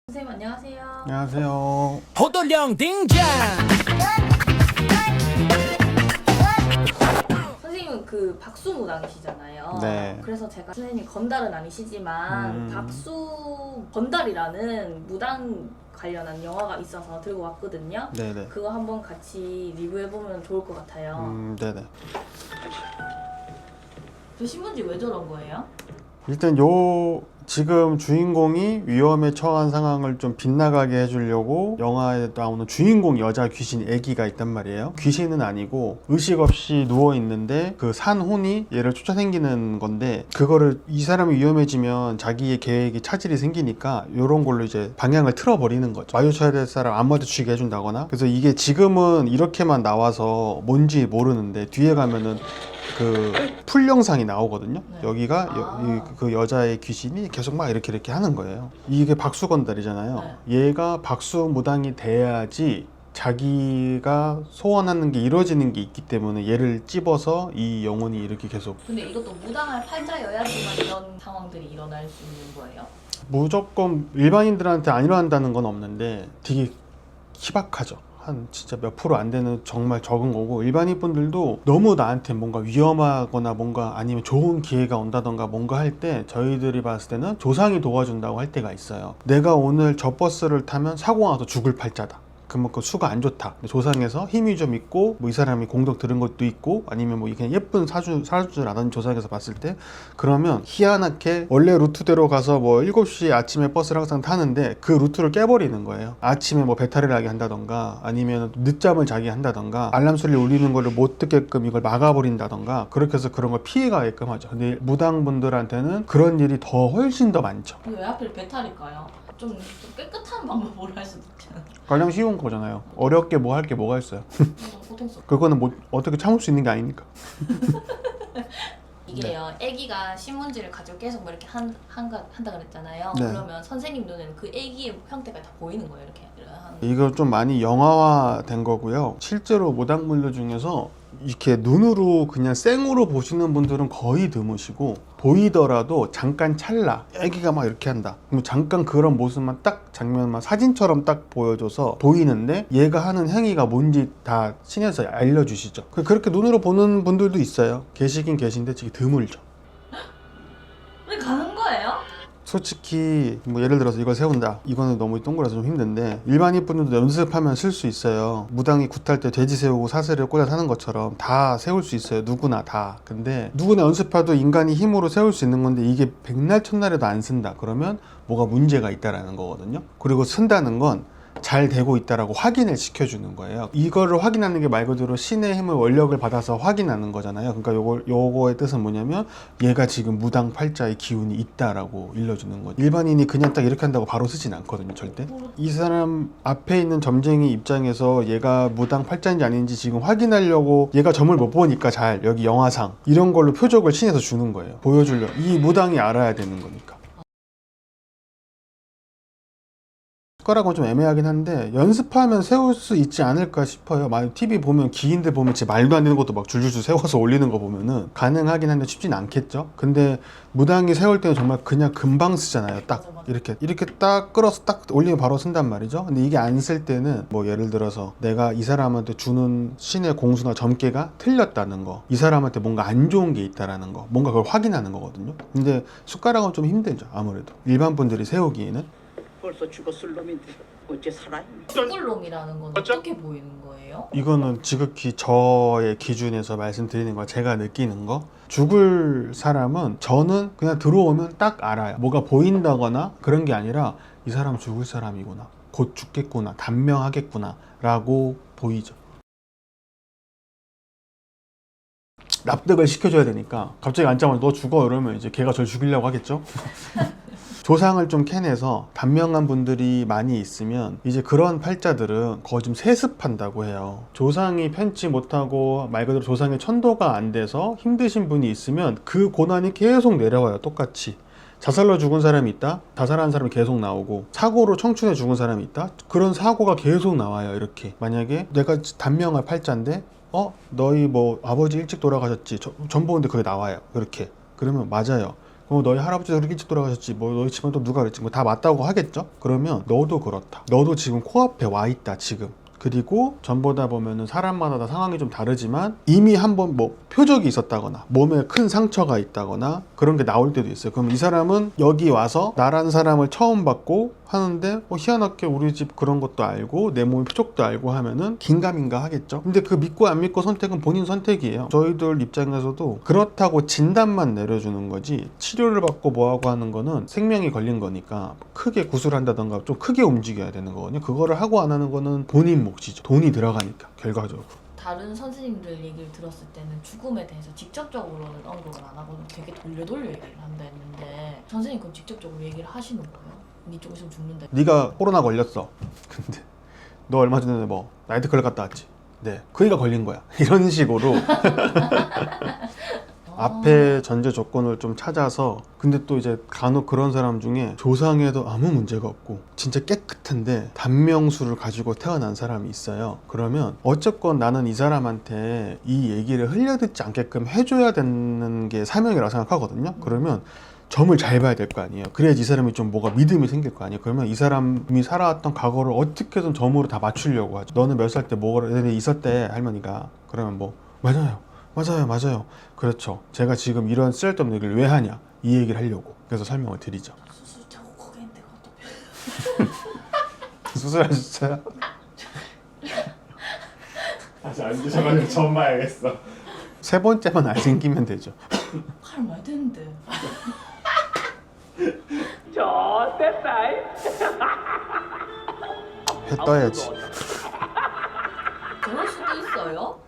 선생님 안녕하세요. 안녕하세요. 호돌령 등장. 선생님은 그 박수무당이시잖아요. 네. 그래서 제가 선생님 건달은 아니시지만 박수 건달이라는 무당 관련한 영화가 있어서 들고 왔거든요. 네네. 그거 한번 같이 리뷰해보면 좋을 것 같아요. 네네. 저 신문지 왜 저런 거예요? 일단 지금 주인공이 위험에 처한 상황을 좀 빗나가게 해주려고 영화에 나오는 주인공 여자 귀신 애기가 있단 말이에요. 귀신은 아니고 의식 없이 누워있는데 그 산혼이 얘를 쫓아다니는 건데, 그거를 이 사람이 위험해지면 자기의 계획이 차질이 생기니까 이런 걸로 이제 방향을 틀어버리는 거죠. 마주쳐야 될 사람 안 마주치게 해준다거나. 그래서 이게 지금은 이렇게만 나와서 뭔지 모르는데 뒤에 가면은 그 풀 영상이 나오거든요. 네. 여기가 그 여자의 귀신이 계속 막 이렇게 하는 거예요. 이게 박수건달이잖아요. 얘가 박수무당이 돼야지 자기가 소원하는 게 이루어지는 게 있기 때문에 얘를 찝어서 이 영혼이 이렇게 계속. 근데 이것도 무당할 팔자여야지만 이런 상황들이 일어날 수 있는 거예요? 무조건 일반인들한테 안 일어난다는 건 없는데 되게 희박하죠. 한 진짜 몇 프로 안 되는 정말 적은 거고, 일반인 분들도 너무 나한테 뭔가 위험하거나 뭔가 아니면 좋은 기회가 온다던가 뭔가 할 때 저희들이 봤을 때는 조상이 도와준다고 할 때가 있어요. 내가 오늘 저 버스를 타면 사고가 나서 죽을 팔자다. 그러면 그 수가 안 좋다. 조상에서 힘이 좀 있고, 뭐 이 사람이 공덕 들은 것도 있고, 아니면 뭐 그냥 예쁜 사주라든지 조상에서 봤을 때, 그러면 희한하게 원래 루트대로 가서 뭐 7시 아침에 버스를 항상 타는데 그 루트를 깨버리는 거예요. 아침에 뭐 배탈을 나게 한다던가, 아니면 늦잠을 자게 한다던가, 알람 소리 울리는 거를 못 듣게끔 이걸 막아버린다던가, 그렇게 해서 그런 걸 피해가게끔 하죠. 근데 무당분들한테는 그런 일이 훨씬 더 많죠. 근데 왜 하필 배탈일까요? 좀 깨끗한 방법으로 할 수도 있잖아요. 가장 쉬운 거잖아요. 어렵게 뭐 할 게 뭐가 있어요. 고통스럽. 그거는 뭐 어떻게 참을 수 있는 게 아니니까. 이게요, 애기가 신문지를 가지고 계속 뭐 이렇게 한다 그랬잖아요. 네. 그러면 선생님 눈에는 그 애기의 형태가 다 보이는 거예요, 이렇게 하는 거. 이거 좀 많이 영화화 된 거고요. 실제로 무당분들 중에서 이렇게 눈으로 그냥 생으로 보시는 분들은 거의 드무시고, 보이더라도 잠깐 찰나 애기가 막 이렇게 한다. 그럼 잠깐 그런 모습만 딱 장면만 사진처럼 딱 보여줘서 보이는데 얘가 하는 행위가 뭔지 다 신에서 알려주시죠. 그렇게 눈으로 보는 분들도 있어요. 계시긴 계신데 되게 드물죠. 왜 가는 거예요? 솔직히 뭐 예를 들어서 이걸 세운다, 이거는 너무 동그라서 좀 힘든데 일반인 분들도 연습하면 쓸 수 있어요. 무당이 굿할 때 돼지 세우고 사슬을 꽂아 사는 것처럼 다 세울 수 있어요. 누구나 다. 근데 누구나 연습해도 인간이 힘으로 세울 수 있는 건데, 이게 백날 첫날에도 안 쓴다 그러면 뭐가 문제가 있다라는 거거든요. 그리고 쓴다는 건 잘 되고 있다라고 확인을 시켜주는 거예요. 이거를 확인하는 게 말 그대로 신의 힘을, 원력을 받아서 확인하는 거잖아요. 그러니까 요거의 뜻은 뭐냐면 얘가 지금 무당 팔자의 기운이 있다라고 일러주는 거죠. 일반인이 그냥 딱 이렇게 한다고 바로 쓰진 않거든요, 절대. 이 사람 앞에 있는 점쟁이 입장에서 얘가 무당 팔자인지 아닌지 지금 확인하려고, 얘가 점을 못 보니까 잘 여기 영화상 이런 걸로 표적을 신에서 주는 거예요. 보여주려. 이 무당이 알아야 되는 거니까. 숟가락은 좀 애매하긴 한데 연습하면 세울 수 있지 않을까 싶어요. 많이 TV 보면 기인들 보면 진짜 말도 안 되는 것도 막 줄줄줄 세워서 올리는 거 보면은 가능하긴 한데 쉽진 않겠죠. 근데 무당이 세울 때는 정말 그냥 금방 쓰잖아요. 딱 이렇게 딱 끌어서 딱 올리면 바로 쓴단 말이죠. 근데 이게 안 쓸 때는 뭐 예를 들어서 내가 이 사람한테 주는 신의 공수나 점괘가 틀렸다는 거, 이 사람한테 뭔가 안 좋은 게 있다라는 거, 뭔가 그걸 확인하는 거거든요. 근데 숟가락은 좀 힘들죠. 아무래도 일반 분들이 세우기에는. 벌써 죽었을 놈인데 어째 살아있니? 죽을놈이라는 건 어떻게 보이는 거예요? 이거는 지극히 저의 기준에서 말씀드리는 거, 제가 느끼는 거. 죽을 사람은 저는 그냥 들어오면 딱 알아요. 뭐가 보인다거나 그런 게 아니라 이 사람 죽을 사람이구나, 곧 죽겠구나, 단명하겠구나 라고 보이죠. 납득을 시켜줘야 되니까 갑자기 앉자마자 너 죽어 이러면 이제 걔가 절 죽이려고 하겠죠. 조상을 좀 캐내서 단명한 분들이 많이 있으면 이제 그런 팔자들은 거의 좀 세습한다고 해요. 조상이 편치 못하고 말 그대로 조상의 천도가 안 돼서 힘드신 분이 있으면 그 고난이 계속 내려와요. 똑같이. 자살로 죽은 사람이 있다, 자살한 사람이 계속 나오고, 사고로 청춘에 죽은 사람이 있다, 그런 사고가 계속 나와요. 이렇게 만약에 내가 단명할 팔자인데 너희 뭐 아버지 일찍 돌아가셨지, 전 보는데 그게 나와요. 이렇게. 그러면 맞아요. 너희 할아버지도 그렇게 일찍 돌아가셨지, 뭐 너희 집안 또 누가 그랬지, 뭐 다 맞다고 하겠죠. 그러면 너도 그렇다, 너도 지금 코앞에 와 있다 지금. 그리고 전보다 보면은 사람마다 다 상황이 좀 다르지만 이미 한번 뭐 표적이 있었다거나 몸에 큰 상처가 있다거나 그런 게 나올 때도 있어요. 그럼 이 사람은 여기 와서 나란 사람을 처음 봤고 하는데 희한하게 우리 집 그런 것도 알고 내 몸의 표적도 알고 하면은 긴가민가 하겠죠. 근데 그 믿고 안 믿고 선택은 본인 선택이에요. 저희들 입장에서도 그렇다고 진단만 내려주는 거지 치료를 받고 뭐하고 하는 거는 생명이 걸린 거니까 크게 구술한다던가 좀 크게 움직여야 되는 거거든요. 그거를 하고 안 하는 거는 본인 몫이죠. 돈이 들어가니까 결과적으로. 다른 선생님들 얘기를 들었을 때는 죽음에 대해서 직접적으로는 언급을 안 하고 되게 돌려 얘기를 한다 했는데 선생님 그럼 직접적으로 얘기를 하시는 거예요? 니 좀 있으면 죽는다. 네가 코로나 걸렸어. 근데 너 얼마 전에 뭐 나이트클럽 갔다 왔지. 네, 그이가 걸린 거야. 이런 식으로 앞에 전제 조건을 좀 찾아서. 근데 또 이제 간혹 그런 사람 중에 조상에도 아무 문제가 없고 진짜 깨끗한데 단명수를 가지고 태어난 사람이 있어요. 그러면 어쨌건 나는 이 사람한테 이 얘기를 흘려듣지 않게끔 해줘야 되는 게 사명이라고 생각하거든요. 그러면 점을 잘 봐야 될 거 아니에요. 그래야지 이 사람이 좀 뭐가 믿음이 생길 거 아니에요. 그러면 이 사람이 살아왔던 과거를 어떻게든 점으로 다 맞추려고 하죠. 너는 몇 살 때 뭐가 있었대 할머니가. 그러면 뭐 맞아요. 그렇죠. 제가 지금 이런 쓸데없는 얘기를 왜 하냐 이 얘기를 하려고. 그래서 설명을 드리죠. 수술 자꾸 거기 있는데 어떡해. 수술하셨어요? 아직 안 드셔가지고 처음 봐야겠어. 세 번째만 안 생기면 되죠. 칼 많이 되는데. 회 떠야지. 그럴 수도 있어요?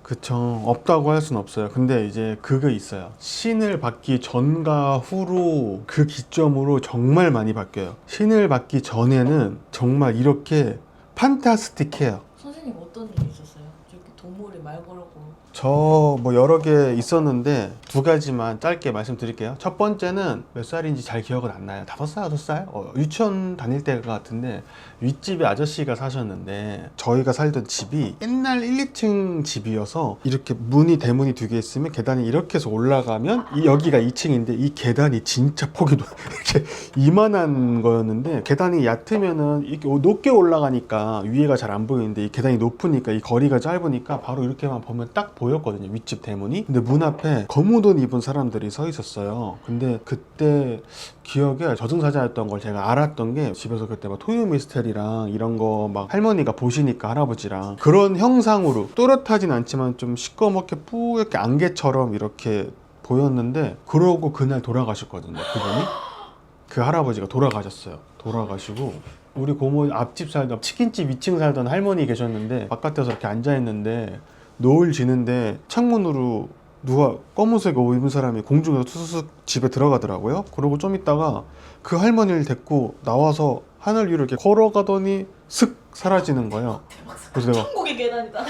그쵸. 없다고 할 수는 없어요. 근데 이제 그거 있어요. 신을 받기 전과 후로 그 기점으로 정말 많이 바뀌어요. 신을 받기 전에는 정말 이렇게 판타스틱해요. 선생님 어떤 일이 있었어요? 저렇게 동물이 말 걸고. 저 뭐 여러 개 있었는데 두 가지만 짧게 말씀드릴게요. 첫 번째는 몇 살인지 잘 기억은 안 나요. 5살, 6살? 유치원 다닐 때 같은데 윗집에 아저씨가 사셨는데 저희가 살던 집이 옛날 1, 2층 집이어서 이렇게 대문이 두 개 있으면 계단이 이렇게 해서 올라가면 여기가 2층인데 이 계단이 진짜 폭이 이렇게 이만한 거였는데 계단이 얕으면은 이렇게 높게 올라가니까 위에가 잘 안 보이는데 이 계단이 높으니까 이 거리가 짧으니까 바로 이렇게만 보면 딱 보였거든요. 윗집 대문이. 근데 문 앞에 검은 옷 입은 사람들이 서 있었어요. 근데 그때 기억에 저승사자였던 걸 제가 알았던 게 집에서 그때 막 토요미스테리랑 이런 거 막 할머니가 보시니까 할아버지랑 그런 형상으로 또렷하진 않지만 좀 시꺼멓게 뿌옇게 안개처럼 이렇게 보였는데 그러고 그날 돌아가셨거든요. 그분이. 그 할아버지가 돌아가셨어요. 돌아가시고 우리 고모 앞집 살던 치킨집 2층 살던 할머니 계셨는데 바깥에서 이렇게 앉아있는데 노을 지는데 창문으로 누가 검은색 옷 입은 사람이 공중에서 투수수 집에 들어가더라고요. 그러고 좀 있다가 그 할머니를 데리고 나와서 하늘 위로 이렇게 걸어가더니 슥 사라지는 거예요. 그래서 내가 천국의 계단이다.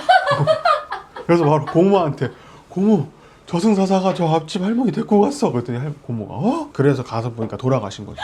그래서 바로 고모한테 고모 저승사자가 저 앞집 할머니 데리고 갔어. 그랬더니 고모가 그래서 가서 보니까 돌아가신 거죠.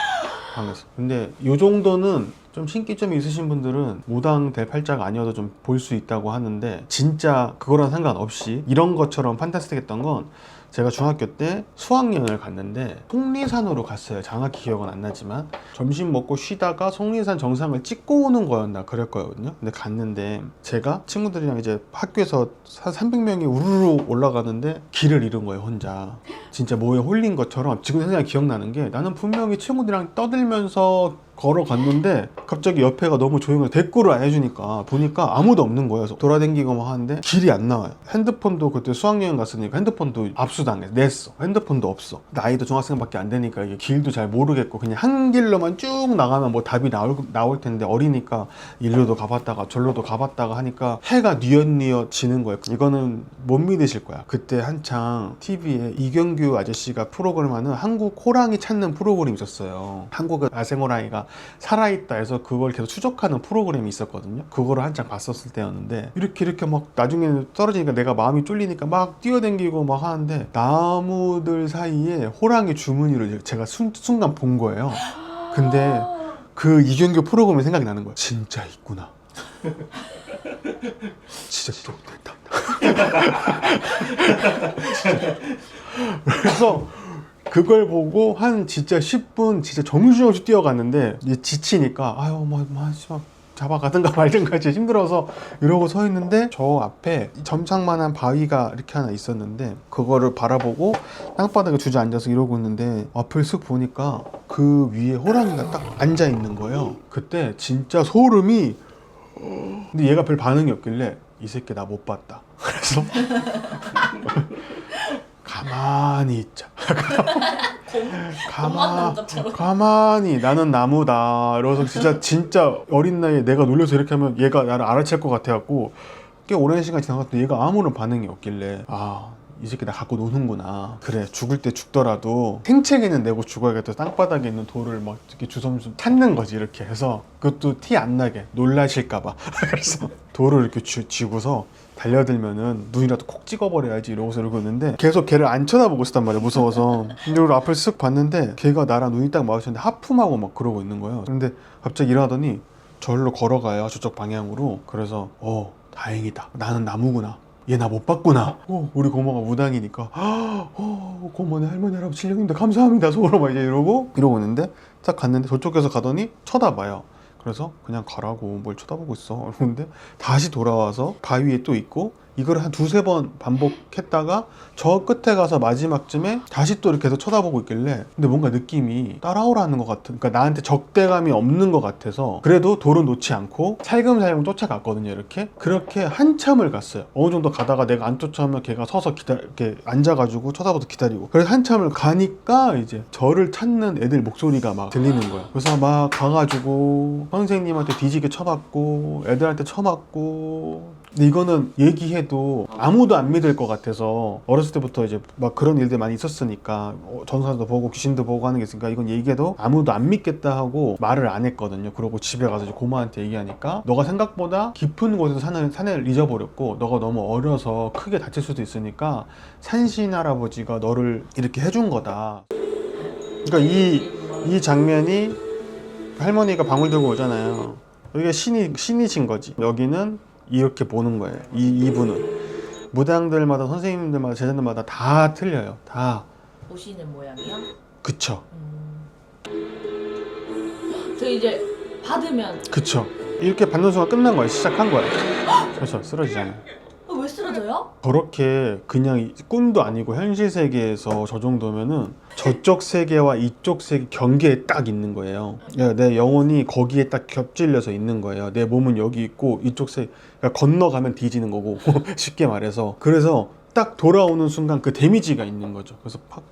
방에서. 근데 이 정도는 좀 신기점이 있으신 분들은 무당 될 팔자가 아니어도 좀 볼 수 있다고 하는데 진짜 그거랑 상관없이 이런 것처럼 판타스틱했던 건 제가 중학교 때 수학여행을 갔는데 속리산으로 갔어요. 정확히 기억은 안 나지만 점심 먹고 쉬다가 속리산 정상을 찍고 오는 거였나 그랬거든요. 근데 갔는데 제가 친구들이랑 이제 학교에서 한 300명이 우르르 올라가는데 길을 잃은 거예요. 혼자. 진짜 뭐에 홀린 것처럼 지금 생각이 기억나는 게 나는 분명히 친구들이랑 떠들면서 걸어갔는데 갑자기 옆에가 너무 조용해서 대꾸를 안 해주니까 보니까 아무도 없는 거예요. 그래서 돌아다니고 막 하는데 길이 안 나와요. 핸드폰도 그때 수학여행 갔으니까 핸드폰도 압수당했어. 냈어. 핸드폰도 없어. 나이도 중학생밖에 안 되니까 이게 길도 잘 모르겠고 그냥 한 길로만 쭉 나가면 뭐 답이 나올 텐데 어리니까 일로도 가봤다가 절로도 가봤다가 하니까 해가 뉘엿뉘엿 지는 거예요. 이거는 못 믿으실 거야. 그때 한창 TV에 이경규 아저씨가 프로그램하는 한국 호랑이 찾는 프로그램이 있었어요. 한국의 야생호랑이가 살아있다 해서 그걸 계속 추적하는 프로그램이 있었거든요. 그거를 한창 봤었을 때였는데 이렇게 막 나중에 떨어지니까 내가 마음이 쫄리니까 막 뛰어댕기고 막 하는데 나무들 사이에 호랑이 주머니를 제가 순간 본 거예요. 근데 그 이경규 프로그램이 생각이 나는 거예요. 진짜 있구나. 진짜 못했다. 그래서 그걸 보고 한 진짜 10분 진짜 정신없이 뛰어갔는데 이제 지치니까 아유 뭐 잡아가든가 말든가 진짜 힘들어서 이러고 서 있는데 저 앞에 점상만한 바위가 이렇게 하나 있었는데 그거를 바라보고 땅바닥에 주저앉아서 이러고 있는데 앞을 쓱 보니까 그 위에 호랑이가 딱 앉아 있는 거예요. 그때 진짜 소름이 근데 얘가 별 반응이 없길래 이 새끼 나 못 봤다. 그래서 가만히 있자. 가만히 나는 나무다. 이러면서 진짜 어린 나이에 내가 놀려서 이렇게 하면 얘가 나를 알아챌 것 같아갖고 꽤 오랜 시간 지나갔더니 얘가 아무런 반응이 없길래 이 새끼 나 갖고 노는구나. 그래 죽을 때 죽더라도 생채기는 내고 죽어야겠다. 땅바닥에 있는 돌을 막 이렇게 주섬주섬 찾는 거지. 이렇게 해서 그것도 티 안 나게 놀라실까봐 그래서 돌을 이렇게 쥐고서 달려들면은 눈이라도 콕 찍어버려야지 이러고서 이러고 있는데 계속 걔를 안 쳐다보고 있었단 말이야. 무서워서. 근데 우리 앞을 쓱 봤는데 걔가 나랑 눈이 딱 마주쳤는데 하품하고 막 그러고 있는 거예요. 근데 갑자기 일어나더니 절로 걸어가요. 저쪽 방향으로. 그래서 다행이다. 나는 나무구나. 얘 나 못 봤구나. 우리 고모가 무당이니까 고모네 할머니 할아버지 실령님들 감사합니다 속으로 막 이제 이러고 있는데 딱 갔는데 저쪽에서 가더니 쳐다봐요. 그래서 그냥 가라고 뭘 쳐다보고 있어. 그런데 다시 돌아와서 바위에 또 있고 이걸 한 두세 번 반복했다가 저 끝에 가서 마지막쯤에 다시 또 이렇게 해서 쳐다보고 있길래 근데 뭔가 느낌이 따라오라는 것 같은 그러니까 나한테 적대감이 없는 것 같아서 그래도 돌은 놓지 않고 살금살금 쫓아갔거든요. 그렇게 한참을 갔어요. 어느 정도 가다가 내가 안 쫓아오면 걔가 서서 이렇게 앉아가지고 쳐다보고 기다리고 그래서 한참을 가니까 이제 저를 찾는 애들 목소리가 막 들리는 거야. 그래서 막 가가지고 선생님한테 뒤지게 쳐맞고 애들한테 쳐맞고 근데 이거는 얘기해도 아무도 안 믿을 것 같아서 어렸을 때부터 이제 막 그런 일들 많이 있었으니까 전사도 보고 귀신도 보고 하는 게 있으니까 이건 얘기해도 아무도 안 믿겠다 하고 말을 안 했거든요. 그러고 집에 가서 이제 고모한테 얘기하니까 너가 생각보다 깊은 곳에서 산을 잊어버렸고 너가 너무 어려서 크게 다칠 수도 있으니까 산신 할아버지가 너를 이렇게 해준 거다. 그러니까 이 장면이 할머니가 방울 들고 오잖아요. 여기가 신이신 거지. 여기는 이렇게 보는 거예요. 이분은 무당들마다 선생님들마다 제자들마다 다 틀려요. 다 보시는 모양이요? 그쵸. 저 이제 받으면 그쵸. 이렇게 받는 순간 끝난 거예요. 시작한 거예요. 그래서 쓰러지잖아요. 왜 쓰러져요? 저렇게 그냥 꿈도 아니고 현실 세계에서 저 정도면은 저쪽 세계와 이쪽 세계 경계에 딱 있는 거예요. 내 영혼이 거기에 딱 겹질려서 있는 거예요. 내 몸은 여기 있고 이쪽 세계 그러니까 건너가면 뒤지는 거고 쉽게 말해서 그래서 딱 돌아오는 순간 그 데미지가 있는 거죠. 그래서 팍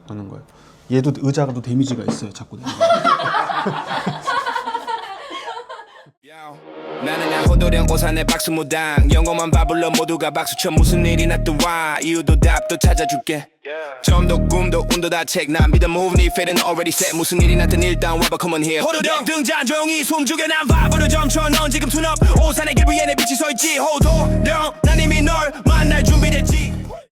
하는 거예요. 얘도 의자가 또 데미지가 있어요. 자꾸 나는 나 호도령 오산의 박수무당 영어만 바불러 모두가 박수쳐 무슨 일이 났더와 이유도 답도 찾아줄게 점도 꿈도 운도 다 책나 믿어 move 네 fate already set 무슨 일이 났든 일단 와봐 come on here 호도령 등장 조용히 숨죽여 난 바보로 점쳐 넌 지금 둔업 오산의 길 위에 내 빛이 서있지 호도령 난 이미 널 만날 준비됐지